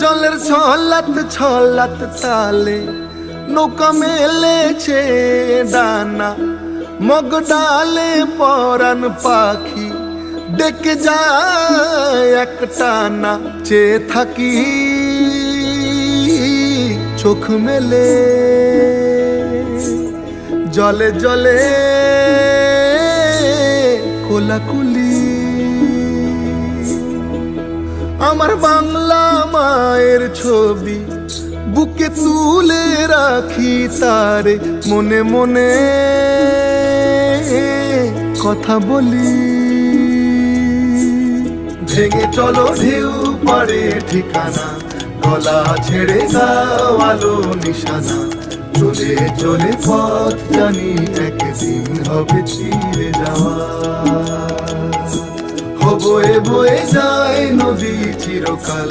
জলের ছলাত ছলাত তালে নৌকা মেলেছে ডানা, মগ ডালে পরাণ পাখি ডেকে যায় একটানা। চেয়ে থাকি চোখ মেলে, জলে জলে কোলাকুলি। আমার বাংলা মায়ের ছবি বুকে তুলে রাখি তারে, মনে মনে কথা বলি। ভেঙে চলো ঢেউ পারে ঠিকানা, গলা ছেড়ে গাওয়ালো নিশানা। চলে চলে পথ জানি একদিন হবে চিরে যাওয়া। বয়ে বয়ে যায় নদী চিরকাল,